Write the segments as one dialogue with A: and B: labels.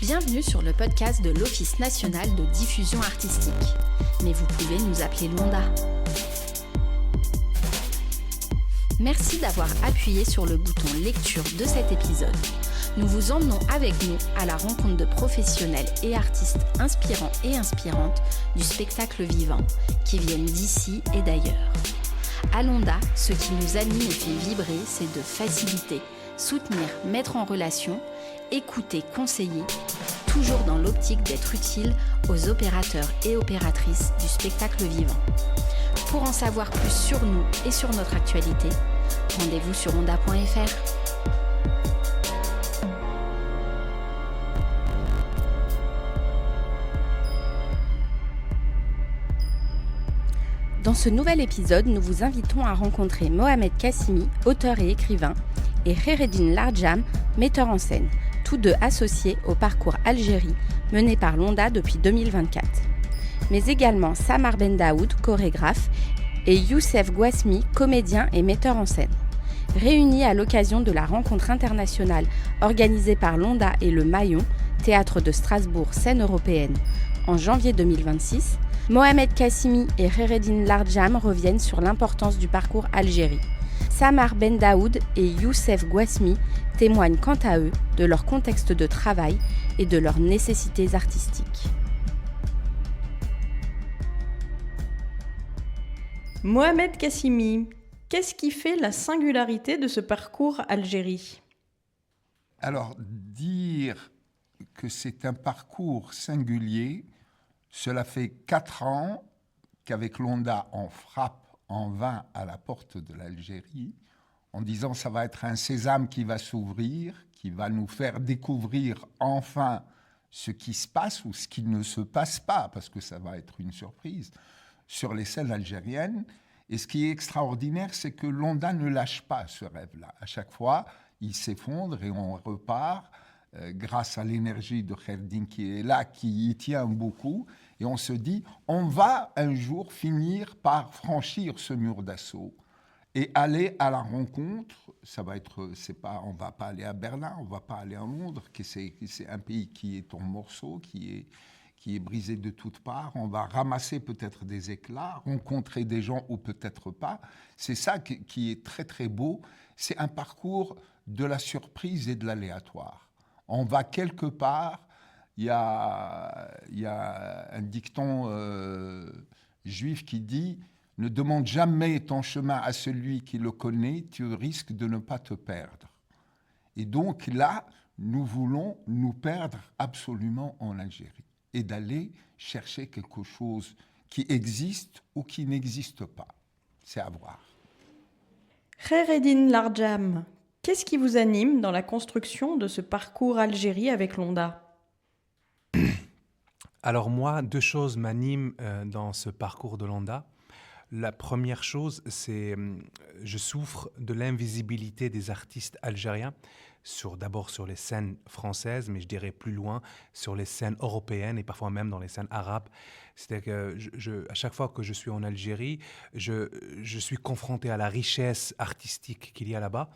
A: Bienvenue sur le podcast de l'Office national de diffusion artistique. Mais vous pouvez nous appeler Londa. Merci d'avoir appuyé sur le bouton lecture de cet épisode. Nous vous emmenons avec nous à la rencontre de professionnels et artistes inspirants et inspirantes du spectacle vivant qui viennent d'ici et d'ailleurs. À Londa, ce qui nous anime et fait vibrer, c'est de faciliter, soutenir, mettre en relation, écouter, conseiller, toujours dans l'optique d'être utile aux opérateurs et opératrices du spectacle vivant. Pour en savoir plus sur nous et sur notre actualité, rendez-vous sur londa.fr. Dans ce nouvel épisode, nous vous invitons à rencontrer Mohamed Kassimi, auteur et écrivain, et Khaireddine Lardjam, metteur en scène, tous deux associés au parcours Algérie mené par Londa depuis 2024. Mais également Samar Ben Daoud, chorégraphe, et Youssef Gouasmi, comédien et metteur en scène. Réunis à l'occasion de la rencontre internationale organisée par Londa et le Maillon, théâtre de Strasbourg, scène européenne, en janvier 2026, Mohamed Kassimi et Khaireddine Lardjam reviennent sur l'importance du parcours Algérie. Samar Ben Daoud et Youssef Gouasmi témoignent quant à eux de leur contexte de travail et de leurs nécessités artistiques.
B: Mohamed Kassimi, qu'est-ce qui fait la singularité de ce parcours Algérie ?
C: Alors, dire que c'est un parcours singulier, cela fait 4 ans qu'avec Londa, on frappe en vain à la porte de l'Algérie, en disant ça va être un sésame qui va s'ouvrir, qui va nous faire découvrir enfin ce qui se passe ou ce qui ne se passe pas, parce que ça va être une surprise, sur les scènes algériennes. Et ce qui est extraordinaire, c'est que Londa ne lâche pas ce rêve-là. À chaque fois, il s'effondre et on repart grâce à l'énergie de Khaireddine qui est là, qui y tient beaucoup. Et on se dit, on va un jour finir par franchir ce mur d'assaut et aller à la rencontre. Ça va être, on va pas aller à Berlin, on va pas aller à Londres, c'est un pays qui est en morceaux, qui est brisé de toutes parts. On va ramasser peut-être des éclats, rencontrer des gens ou peut-être pas. C'est ça qui est très très beau. C'est un parcours de la surprise et de l'aléatoire. On va quelque part. Il y a un dicton juif qui dit « Ne demande jamais ton chemin à celui qui le connaît, tu risques de ne pas te perdre. » Et donc là, nous voulons nous perdre absolument en Algérie et d'aller chercher quelque chose qui existe ou qui n'existe pas. C'est à voir.
B: Khaireddine Lardjam, qu'est-ce qui vous anime dans la construction de ce parcours Algérie avec Londa ?
D: Alors moi, 2 choses m'animent dans ce parcours de Londa. La première chose, c'est je souffre de l'invisibilité des artistes algériens, d'abord sur les scènes françaises, mais je dirais plus loin, sur les scènes européennes et parfois même dans les scènes arabes. C'est-à-dire que à chaque fois que je suis en Algérie, je suis confronté à la richesse artistique qu'il y a là-bas.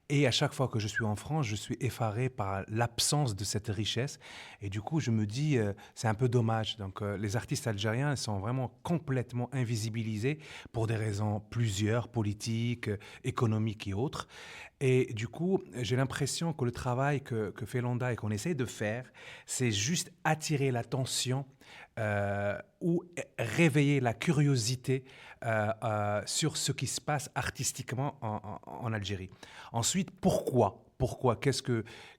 D: Et à chaque fois que je suis en France, je suis effaré par l'absence de cette richesse. Et du coup, je me dis, c'est un peu dommage. Donc, les artistes algériens sont vraiment complètement invisibilisés pour des raisons plusieurs, politiques, économiques et autres. Et du coup, j'ai l'impression que le travail que fait Londa et qu'on essaie de faire, c'est juste attirer l'attention ou réveiller la curiosité sur ce qui se passe artistiquement en Algérie. Ensuite, pourquoi ?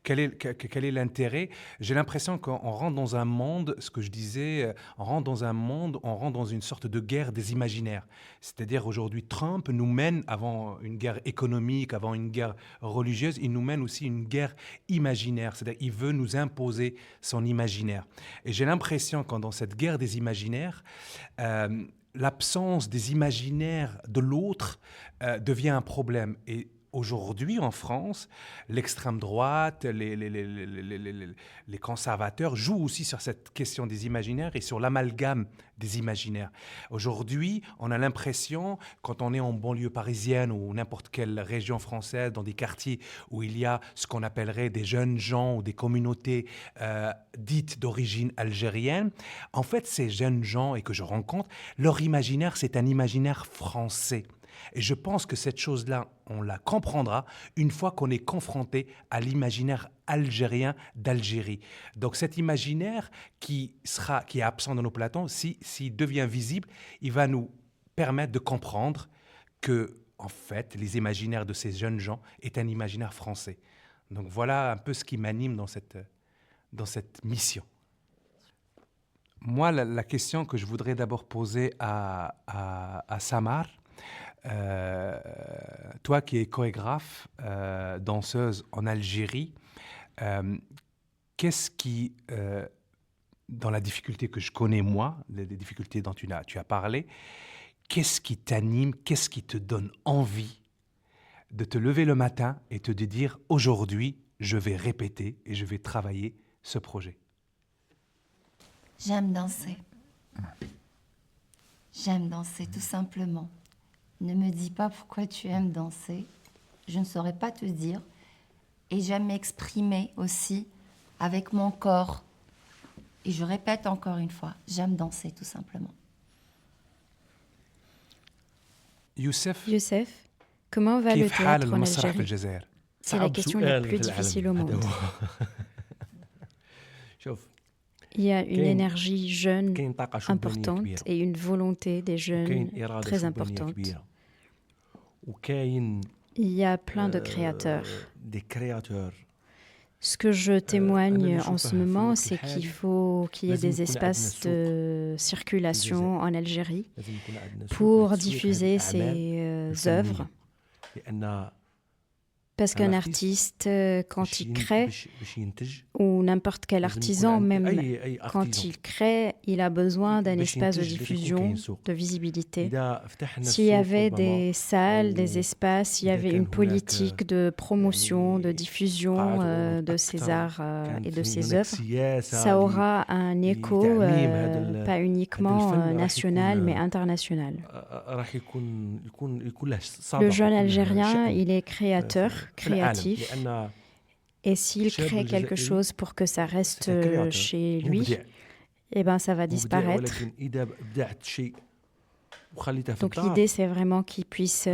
D: Quel est l'intérêt ? J'ai l'impression qu'on rentre dans un monde, ce que je disais, on rentre dans une sorte de guerre des imaginaires. C'est-à-dire aujourd'hui, Trump nous mène, avant une guerre économique, avant une guerre religieuse, il nous mène aussi une guerre imaginaire. C'est-à-dire qu'il veut nous imposer son imaginaire. Et j'ai l'impression que dans cette guerre des imaginaires, l'absence des imaginaires de l'autre devient un problème. Et aujourd'hui en France, l'extrême droite, les conservateurs jouent aussi sur cette question des imaginaires et sur l'amalgame des imaginaires. Aujourd'hui, on a l'impression, quand on est en banlieue parisienne ou n'importe quelle région française, dans des quartiers où il y a ce qu'on appellerait des jeunes gens ou des communautés dites d'origine algérienne, en fait, ces jeunes gens et que je rencontre, leur imaginaire, c'est un imaginaire français. Et je pense que cette chose-là, on la comprendra une fois qu'on est confronté à l'imaginaire algérien d'Algérie. Donc cet imaginaire qui est absent dans nos platons, s'il devient visible, il va nous permettre de comprendre que, en fait, les imaginaires de ces jeunes gens est un imaginaire français. Donc voilà un peu ce qui m'anime dans cette mission. Moi, la question que je voudrais d'abord poser à Samar, toi qui es chorégraphe, danseuse en Algérie, qu'est-ce qui, dans la difficulté que je connais moi, les difficultés dont tu as parlé, qu'est-ce qui t'anime, qu'est-ce qui te donne envie de te lever le matin et de te dire aujourd'hui, je vais répéter et je vais travailler ce projet?
E: J'aime danser. J'aime danser, tout simplement. Ne me dis pas pourquoi tu aimes danser. Je ne saurais pas te dire. Et j'aime m'exprimer aussi avec mon corps. Et je répète encore une fois, j'aime danser, tout simplement.
D: Youssef,
A: comment va le
D: كيف حال
A: théâtre en
D: المسرح في
A: Algérie?
D: الجزائر؟
A: C'est la question la plus difficile au monde.
F: شوف
A: Il y a une énergie jeune
F: كاين طاقة شبانية
A: importante
F: كبيرة
A: et une volonté des jeunes
F: وكاين إرادة
A: très
F: شبانية
A: importante.
F: كبيرة وكاين
A: Il y a plein de créateurs.
F: des créateurs.
A: Ce que je témoigne
F: أنا
A: en
F: اللي
A: ce
F: نشوفه
A: moment,
F: في
A: c'est
F: الوقت
A: qu'il
F: الحالي
A: faut qu'il y ait
F: لازم
A: des
F: يكون
A: espaces
F: عندنا
A: de circulation en Algérie
F: لازم يكون عندنا سوق
A: pour
F: لتسويق
A: diffuser
F: هذه الأعمال
A: ses œuvres.
F: الفنية. لأن
A: Parce qu'un
F: Un
A: artiste, quand il crée,
F: باش ينتج
A: ou n'importe quel
F: لازم يكون
A: artisan,
F: عند
A: même
F: أي
A: quand
F: artisan.
A: il crée, il a besoin d'un
F: باش
A: espace de
F: ينتج لازم يكون
A: diffusion,
F: كاين سوق.
A: de visibilité.
F: إذا فتحنا
A: S'il y
F: السوق
A: avait
F: ربما
A: des salles, des
F: أو
A: espaces, il y
F: إذا
A: avait
F: كان
A: une
F: هناك
A: politique de promotion, de
F: يعني
A: diffusion
F: قاعات
A: de ces
F: أكثر،
A: arts et
F: كانت
A: de ces
F: هناك
A: œuvres.
F: سياسة
A: Ça aura un écho,
F: لتعميم هذا
A: pas uniquement
F: الفن راح
A: national,
F: يكون-
A: mais international.
F: راح يكون له صدى
A: Le jeune
F: له
A: Algérien,
F: شأن
A: il est créateur,
F: في العالم.
A: créatif.
F: لأن
A: Et s'il
F: الشاب
A: crée quelque
F: الجزائري
A: chose pour que ça reste
F: c'est un créateur
A: chez lui,
F: مبدع
A: eh ben, ça va
F: مبدع،
A: disparaître.
F: ولكن إذا أبدعت شيء وخليته في
A: Donc
F: الدار
A: l'idée, c'est vraiment qu'il puisse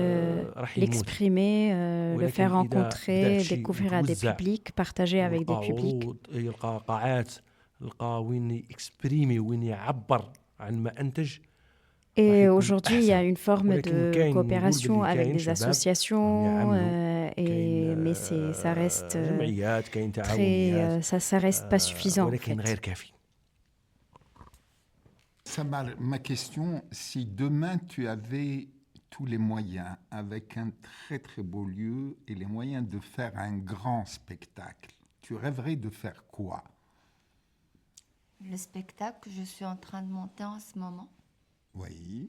F: راح يموت.
A: l'exprimer, le
F: ولكن
A: faire
F: إذا
A: rencontrer,
F: بدأت شيء
A: découvrir à des
F: يتوزع
A: publics, partager avec des
F: يلقى
A: publics.
F: عروض، يلقى قاعات، يلقى وين يكسبريمي، وين يعبر عن ما أنتج.
A: Et
F: يكون
A: aujourd'hui, il y a
F: أحسن.
A: une forme
F: ولكن
A: de
F: كاين
A: coopération
F: نقول
A: avec
F: باللي
A: des
F: كاين شباب
A: associations,
F: يعملوا،
A: mais
F: كاين
A: ça reste
F: جمعيات، كاين
A: très,
F: تعاونيات،
A: ça reste pas suffisant en
F: ولكن
A: fait.
F: غير كافي.
C: Samar, ma question, si demain tu avais tous les moyens, avec un très très beau lieu et les moyens de faire un grand spectacle, tu rêverais de faire quoi?
E: Le spectacle que je suis en train de monter en ce moment
C: Oui.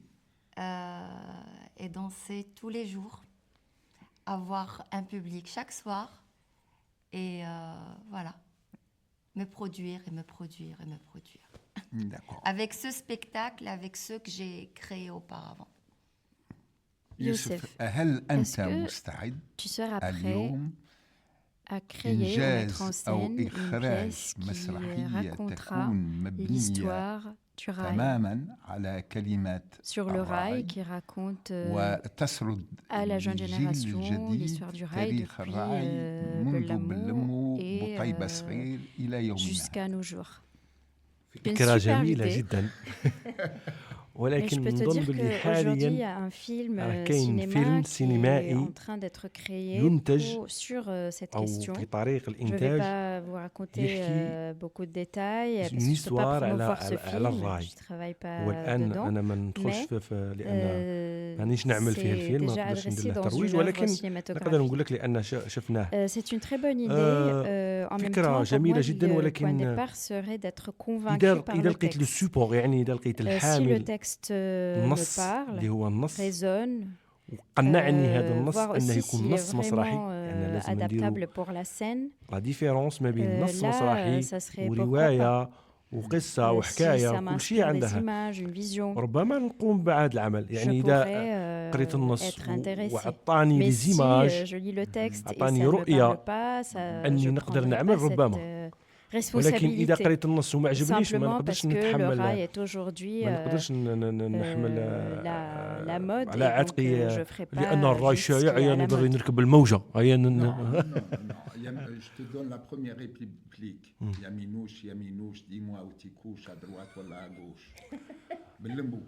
E: est danser tous les jours, avoir un public chaque soir et voilà, me produire et me produire et me produire.
C: D'accord.
E: Avec ce spectacle, avec ceux que j'ai créés auparavant.
C: يوسف،
A: Youssef,
C: هل
A: est-ce
C: أنت
A: que
C: مستعد
A: tu seras prêt
C: اليوم
A: à créer ou mettre en
C: إنجاز أو
A: scène une
C: إخراج
A: pièce qui
C: مسرحية
A: racontera
C: تكون مبنية
A: l'histoire du rail
C: تماما على كلمات
A: sur le rail
C: الراي
A: qui raconte
C: وتسرد
A: à la jeune
C: للجيل
A: génération
C: الجديد
A: l'histoire du rail
C: تاريخ
A: depuis
C: الراي منذ
A: Bellamont
C: بلمو
A: et
C: بطيبة صغير إلى يومنا
A: jusqu'à nos jours. Une
F: فكرة
A: super
F: جميلة
A: idée.
F: جدا.
A: Mais je
F: ولكن
A: peux te
F: نظن
A: dire
F: باللي
A: qu'aujourd'hui, il y
F: حاليا
A: a un film
F: راه كاين
A: cinéma
F: فيلم
A: qui est
F: سينمائي
A: en train d'être créé
F: ينتج
A: sur cette
F: أو
A: question.
F: في طريق
A: Je ne vais
F: الإنتاج
A: pas vous raconter
F: يحكي
A: beaucoup de détails parce que
F: une
A: je ne peux pas
F: histoire
A: promouvoir
F: على-
A: ce
F: على
A: film.
F: الراي.
A: Je ne travaille pas
F: والآن
A: dedans.
F: أنا ما ندخلش
A: mais
F: في لأن مانيش نعمل فيه
A: c'est
F: الفيلم، ما
A: déjà
F: نقدرش ندير
A: adressé
F: له
A: dans
F: ترويج،
A: une œuvre
F: ولكن نقدر
A: cinématographique.
F: نقول لك لأن شفناه.
A: C'est une très bonne idée. En même
F: فكرة
A: temps, pour
F: جميلة
A: moi,
F: جدا،
A: le point de
F: ولكن
A: départ serait d'être convaincu
F: إذا
A: par
F: إذا
A: le
F: لقيت لو
A: texte.
F: سوبور، يعني إذا لقيت
A: Si le
F: الحامل
A: texte me
F: النص
A: parle,
F: اللي هو النص
A: résonne,
F: وقنعني هذا النص
B: voir
F: انه
B: aussi
F: يكون
B: s'il est
F: نص مسرحي
B: vraiment
F: يعني لازم نديروا
B: adaptable pour la scène.
F: لا ديفيرونس ما بين نص
B: là,
F: مسرحي
B: ça serait
F: وروايه وقصه
B: si
F: وحكايه
B: ça
F: وكل شيء
B: m'inspire des
F: عندها
B: images, une vision,
F: ربما نقوم بهذا العمل
B: je
F: يعني
B: pourrais
F: اذا قريت النص
B: être intéressée.
F: وعطاني
B: Mais
F: لي
B: si
F: زيماج
B: je lis le texte et ça
F: أعطاني
B: ne me
F: رؤية
B: parle pas, ça,
F: أني
B: je
F: نقدر
B: prendrai
F: نعمل
B: pas
F: ربما.
B: cette
F: ولكن اذا
B: responsabilité.
F: قريت النص وما عجبنيش ما
B: Simplement
F: نقدرش
B: parce que le
F: نتحمل
B: rail est aujourd'hui
F: ما نقدرش نحمل
B: la mode
F: على
B: et donc
F: عاتقي
B: je ferai pas
F: لان الراي
B: juste ce qui
F: شائع
B: est à
F: يعني
B: la
F: نقدر
B: mode.
F: نركب الموجه هيا
C: Non, non, non. Je te donne la première réplique. Yaminouche, dis-moi où tu couches, à droite ou à gauche. Bellembo.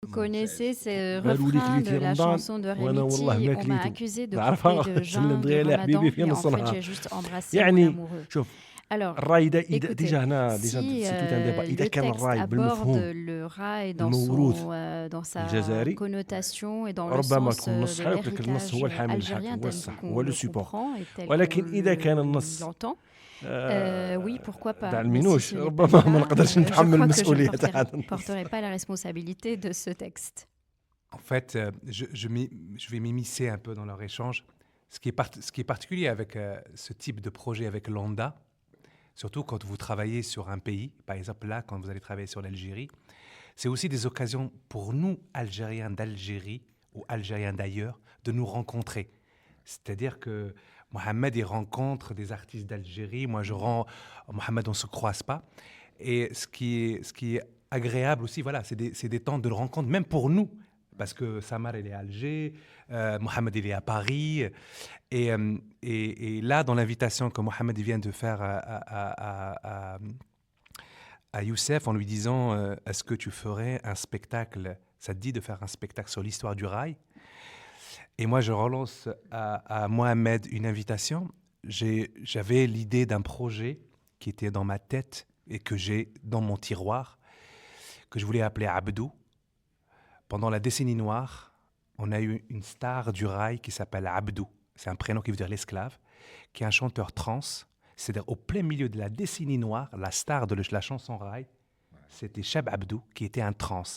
B: Vous connaissez ce
F: قالوا لي
B: refrain
F: كليتي
B: de la
F: رمضان
B: chanson de
F: وانا والله
B: Rémiti.
F: ما
B: On m'a
F: كليته
B: accusé de
F: نعرفها
B: couper de
F: سلم
B: jeûne de
F: دغيا
B: Ramadan,
F: حبيبي في
B: mais en fait
F: نصنها
B: j'ai juste embrassé mon
F: يعني
B: amoureux.
F: شوف
B: Alors,
F: الراي ده
B: écoutez,
F: ديجا هنا ديجا
B: si
F: سيتو ان ديبا اذا
B: le
F: كان
B: texte
F: الراي
B: aborde
F: بالمفهوم
B: le rail dans
F: الموروث
B: dans sa
F: الجزائري
B: connotation et dans le
F: ربما
B: sens
F: تكون النص
B: de
F: حي وكذلك النص هو
B: l'héritage
F: الحامل
B: algérien
F: الحق هو
B: tel
F: الصح
B: qu'on
F: هو لو
B: le
F: سيبور
B: comprend et tel
F: ولكن
B: qu'on
F: اذا كان النص
B: l'entend. Oui, pourquoi pas.
F: تاع
B: Mais si
F: المينوش
B: ce n'est pas
F: ربما
B: le
F: ما
B: cas,
F: نقدرش
B: je
F: نتحمل
B: crois que je
F: المسؤوليه
B: ne
F: تاع هذا النص.
B: porterai pas la responsabilité de ce texte.
D: En fait, je vais m'immiscer un peu dans leur échange. Ce qui est particulier avec ce type de projet avec l'ONDA, surtout quand vous travaillez sur un pays, par exemple là, quand vous allez travailler sur l'Algérie, c'est aussi des occasions pour nous, Algériens d'Algérie ou Algériens d'ailleurs, de nous rencontrer. C'est-à-dire que Mohamed, il rencontre des artistes d'Algérie, moi je rends... Mohamed, on ne se croise pas. Et ce qui est agréable aussi, voilà, c'est des temps de rencontre, même pour nous, parce que Samar, il est à Alger, Mohamed, il est à Paris. Et là, dans l'invitation que Mohamed vient de faire à Youssef, en lui disant est-ce que tu ferais un spectacle, ça te dit de faire un spectacle sur l'histoire du rail? Et moi, je relance à Mohamed une invitation. J'avais l'idée d'un projet qui était dans ma tête et que j'ai dans mon tiroir, que je voulais appeler Abdou. Pendant la décennie noire, on a eu une star du rail qui s'appelle Abdou. C'est un prénom qui veut dire l'esclave, qui est un chanteur trans. C'est-à-dire au plein milieu de la décennie noire, la star de la chanson rail, c'était Cheb Abdou, qui était un trans.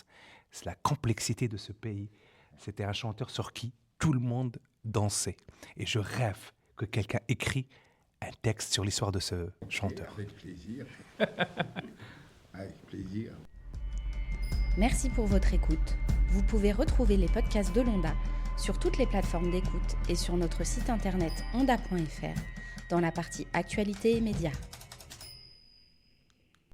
D: C'est la complexité de ce pays. C'était un chanteur sur qui tout le monde dansait. Et je rêve que quelqu'un écrit un texte sur l'histoire de ce chanteur.
C: Avec plaisir. Avec plaisir.
A: Merci pour votre écoute. Vous pouvez retrouver les podcasts de l'Onda sur toutes les plateformes d'écoute et sur notre site internet onda.fr dans la partie Actualité et médias.